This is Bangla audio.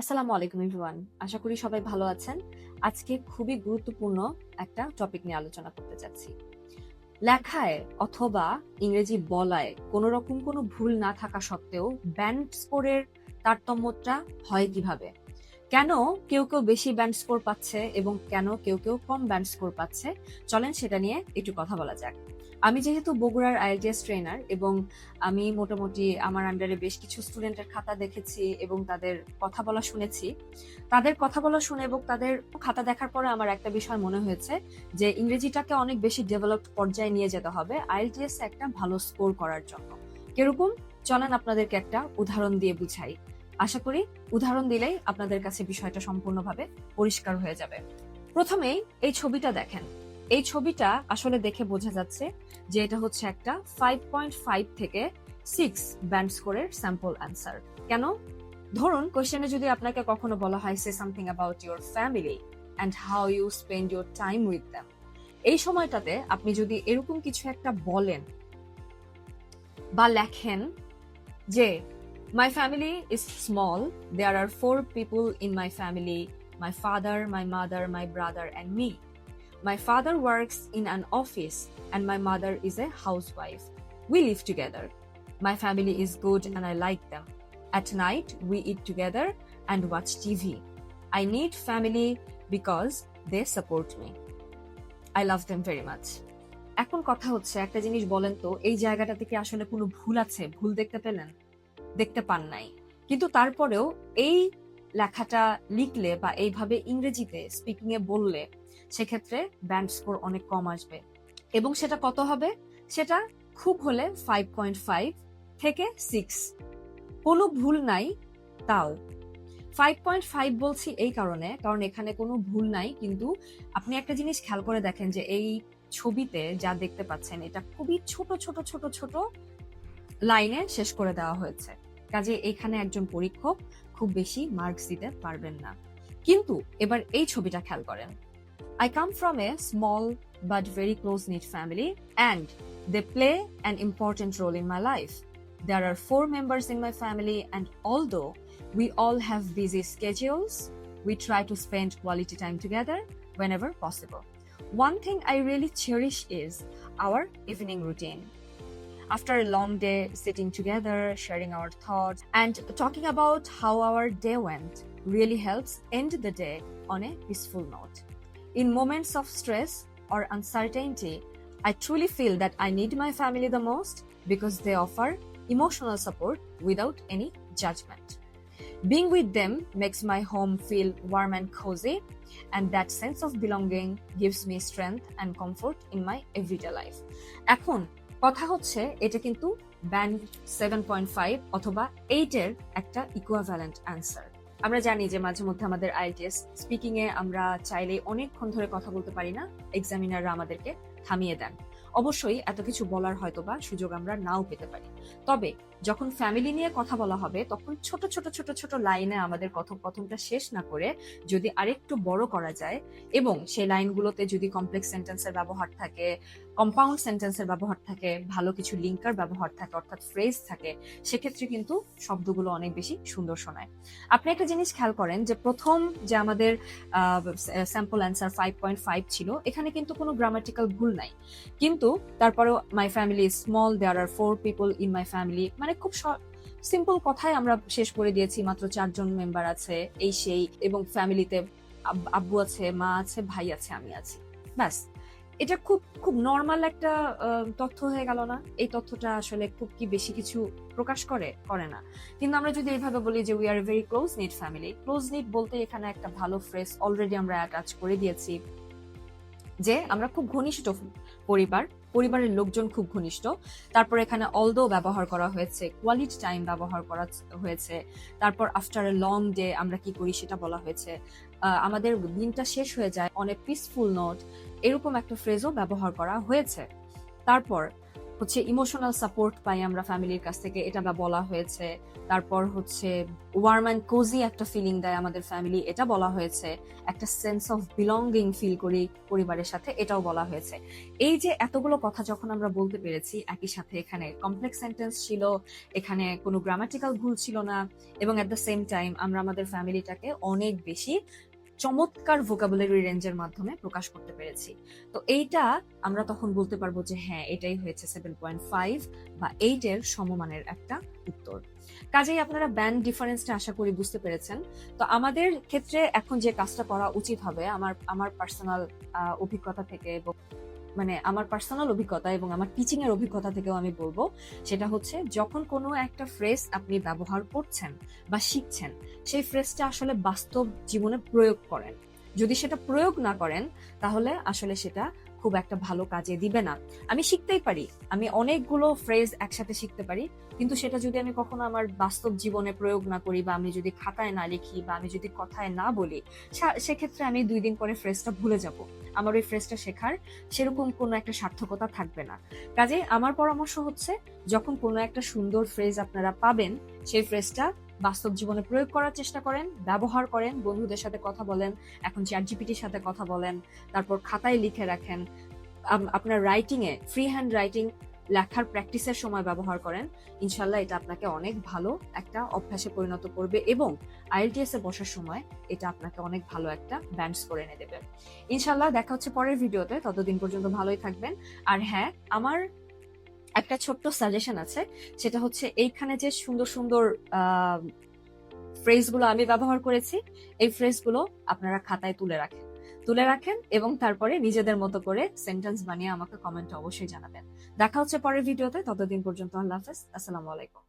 আসসালামু আলাইকুম এভরিওয়ান। আশা করি সবাই ভালো আছেন। আজকে খুবই গুরুত্বপূর্ণ একটা টপিক নিয়ে আলোচনা করতে চাচ্ছি। লেখায় অথবা ইংরেজি বলায় কোনোরকম কোনো ভুল না থাকা সত্ত্বেও ব্যান্ড স্কোরের তারতম্যটা হয় কিভাবে? কেন কেউ বেশি ব্যান্ড স্কোর পাচ্ছে এবং কেন কেউ কম ব্যান্ড স্কোর পাচ্ছে? চলেন সেটা নিয়ে একটু কথা বলা যাক। আমি যেহেতু বগুড়ার IELTS ট্রেনার এবং আমি মোটামুটি আমার আন্ডারে বেশ কিছু স্টুডেন্টের খাতা দেখেছি এবং তাদের কথা বলা শুনেছি। তাদের কথা বলা শুনে এবং তাদের খাতা দেখার পরে আমার একটা বিষয় মনে হয়েছে যে ইংরেজিটাকে অনেক বেশি ডেভেলপড পর্যায়ে নিয়ে যেতে হবে IELTS এ একটা ভালো স্কোর করার জন্য। কিরকম? চলেন আপনাদেরকে একটা উদাহরণ দিয়ে বুঝাই। আশা করি উদাহরণ দিলেই আপনাদের কাছে বিষয়টা সম্পূর্ণভাবে পরিষ্কার হয়ে যাবে। প্রথমেই এই ছবিটা দেখেন। এই ছবিটা আসলে দেখে বোঝা যাচ্ছে যে এটা হচ্ছে একটা 5.5 থেকে 6 ব্যান্ড স্কোরের স্যাম্পল অ্যান্সার। কেন? ধরুন কোশ্চেনে যদি আপনাকে কখনো বলা হয় say something about your family and how you spend your time with them, এই সময়টাতে আপনি যদি এরকম কিছু একটা বলেন বা লেখেন যে my family is small, there are 4 people in my family, my father, my mother, my brother and me. My father works in an office and my mother is a housewife. We live together. My family is good and I like them. At night, we eat together and watch TV. I need family because they support me. I love them very much. এখন কথা হচ্ছে একটা জিনিস বলেন তো, এই জায়গাটা থেকে আসলে কোনো ভুল আছে? ভুল দেখতে পেলেন? দেখতে পান নাই। কিন্তু তারপরেও এই লেখাটা লিখলে বা এইভাবে ইংরেজিতে স্পিকিং এ বললে সেক্ষেত্রে ব্যান্ড স্কোর অনেক কম আসবে এবং সেটা কত হবে? সেটা খুব হলে 5.5 থেকে 6। কোনো ভুল নাই তাও। 5.5 বলছি এই কারণে, কারণ এখানে কোনো ভুল নাই, কিন্তু আপনি একটা জিনিস খেয়াল করে দেখেন যে এই ছবিতে যা দেখতে পাচ্ছেন এটা খুবই ছোট ছোট ছোট ছোট লাইনে শেষ করে দেওয়া হয়েছে। কাজে এখানে একজন পরীক্ষক খুব বেশি মার্কস দিতে পারবেন না। কিন্তু এবার এই ছবিটা খেয়াল করেন। I come from a small but very close-knit family and they play an important role in my life. There are 4 members in my family and although we all have busy schedules, we try to spend quality time together whenever possible. One thing I really cherish is our evening routine. After a long day, sitting together, sharing our thoughts, and talking about how our day went really helps end the day on a peaceful note. In moments of stress or uncertainty, I truly feel that I need my family the most because they offer emotional support without any judgment. Being with them makes my home feel warm and cozy, and that sense of belonging gives me strength and comfort in my everyday life. এখন কথা হচ্ছে এটা কিন্তু ব্যান্ড 7.5 অথবা 8 এর একটা ইকুইভ্যালেন্ট অ্যান্সার। আমরা জানি যে মাঝে মধ্যে আমাদের IELTS স্পিকিং এ আমরা চাইলে অনেকক্ষণ ধরে কথা বলতে পারি না, এক্সামিনাররা আমাদেরকে থামিয়ে দেন। অবশ্যই এত কিছু বলার হয়তোবা সুযোগ আমরা নাও পেতে পারি। তবে যখন ফ্যামিলি নিয়ে কথা বলা হবে তখন ছোট ছোট ছোট ছোট লাইনে আমাদের কথোপকথনটা শেষ না করে যদি আরেকটু বড় করা যায় এবং সেই লাইনগুলোতে যদি কমপ্লেক্স সেন্টেন্সের ব্যবহার থাকে, কম্পাউন্ড সেন্টেন্সের ব্যবহার থাকে, ভালো কিছু লিঙ্কার ব্যবহার থাকে অর্থাৎ ফ্রেজ থাকে, সেক্ষেত্রে কিন্তু শব্দগুলো অনেক বেশি সুন্দর শোনায়। আপনি একটা জিনিস খেয়াল করেন যে প্রথম যে আমাদের স্যাম্পল অ্যান্সার 5.5 ছিল, এখানে কিন্তু কোনো গ্রামাটিক্যাল ভুল নাই, কিন্তু তারপরেও my family is small, there are 4 people in my family, মানে খুব সিম্পল কথায় আমরা শেষ করে দিয়েছি, মাত্র 4 জন মেম্বার আছে এই সেই, এবং ফ্যামিলিতে আব্বু আছে, মা আছে, ভাই আছে, আমি আছি, ব্যাস। এটা খুব খুব নর্মাল একটা তথ্য হয়ে গেল না? এই তথ্যটা আসলে খুব কি বেশি কিছু প্রকাশ করে না। কিন্তু আমরা যদি এইভাবে বলি যে we are a very close knit family, close knit বলতে এখানে একটা ভালো ফ্রেজ অলরেডি আমরা অ্যাটাচ করে দিয়েছি যে আমরা খুব ঘনিষ্ঠ পরিবার, পরিবারের লোকজন খুব ঘনিষ্ঠ। তারপর এখানে অলদো ব্যবহার করা হয়েছে, কোয়ালিটি টাইম ব্যবহার করা হয়েছে, তারপর আফটার এ লং ডে আমরা কি করি সেটা বলা হয়েছে, আমাদের দিনটা শেষ হয়ে যায় অন এ পিসফুল নোট, এরকম একটা ফ্রেজও ব্যবহার করা হয়েছে। তারপর হচ্ছে ইমোশনাল সাপোর্ট পাই আমরা ফ্যামিলির কাছ থেকে, এটা বা বলা হয়েছে। তারপর হচ্ছে ওয়ার্ম অ্যান্ড কোজি একটা ফিলিং দেয় আমাদের ফ্যামিলি, এটা বলা হয়েছে। একটা সেন্স অফ বিলঙ্গিং ফিল করি পরিবারের সাথে, এটাও বলা হয়েছে। এই যে এতগুলো কথা যখন আমরা বলতে পেরেছি একই সাথে, এখানে কমপ্লেক্স সেন্টেন্স ছিল, এখানে কোনো গ্রামাটিক্যাল ভুল ছিল না, এবং এট দ্য সেম টাইম আমরা আমাদের ফ্যামিলিটাকে অনেক বেশি চমৎকার ভোকাবুলারি রেঞ্জের মাধ্যমে প্রকাশ করতে পেরেছি। তো এইটা আমরা তখন বলতে পারবো যে হ্যাঁ, এটাই হয়েছে 7.5 বা 8 এর সমমানের একটা উত্তর। কাজেই আপনারা ব্যান্ড ডিফারেন্সটা আশা করি বুঝতে পেরেছেন। তো আমাদের ক্ষেত্রে এখন যে কাজটা করা উচিত হবে, আমার পার্সোনাল অভিজ্ঞতা থেকে, মানে আমার পার্সোনাল অভিজ্ঞতা এবং আমার টিচিং এর অভিজ্ঞতা থেকেও আমি বলবো, সেটা হচ্ছে যখন কোনো একটা ফ্রেজ আপনি ব্যবহার করছেন বা শিখছেন, সেই ফ্রেজটা আসলে বাস্তব জীবনে প্রয়োগ করেন। যদি সেটা প্রয়োগ না করেন, তাহলে আসলে সেটা খুব একটা ভালো কাজে দিবে না। আমি শিখতেই পারি, আমি অনেকগুলো ফ্রেজ একসাথে শিখতে পারি, কিন্তু সেটা যদি আমি কখনো আমার বাস্তব জীবনে প্রয়োগ না করি, বা আমি যদি খাতায় না লিখি, বা আমি যদি কথায় না বলি, সেক্ষেত্রে আমি 2 দিন পরে ফ্রেজটা ভুলে যাব। আমার ওই ফ্রেজটা শেখার সেরকম কোনো একটা সার্থকতা থাকবে না। কাজে আমার পরামর্শ হচ্ছে, যখন কোনো একটা সুন্দর ফ্রেজ আপনারা পাবেন, সেই ফ্রেজটা বাস্তব জীবনে প্রয়োগ করার চেষ্টা করেন, ব্যবহার করেন, বন্ধুদের সাথে কথা বলেন, এখন চ্যাটজিপিটির সাথে কথা বলেন, তারপর খাতায় লিখে রাখেন, আপনার রাইটিং এ ফ্রি হ্যান্ড রাইটিং লেখার প্র্যাকটিসের সময় ব্যবহার করেন। ইনশাল্লাহ এটা আপনাকে অনেক ভালো একটা অভ্যাসে পরিণত করবে, এবং আইএলটিএস এ বসার সময় এটা আপনাকে অনেক ভালো একটা ব্যান্ড স্কোর এনে দেবে। ইনশাল্লাহ দেখা হচ্ছে পরের ভিডিওতে, ততদিন পর্যন্ত ভালোই থাকবেন। আর হ্যাঁ, আমার একটা ছোট্ট সাজেশন আছে, সেটা হচ্ছে এইখানে যে সুন্দর সুন্দর ফ্রেজগুলো আমি ব্যবহার করেছি, এই ফ্রেজগুলো আপনারা খাতায় তুলে রাখেন এবং তারপরে নিজেদের মতো করে সেন্টেন্স বানিয়ে আমাকে কমেন্টে অবশ্যই জানাবেন। দেখা হচ্ছে পরের ভিডিওতে, ততদিন পর্যন্ত আল্লাহ হাফেজ, আসসালামু আলাইকুম।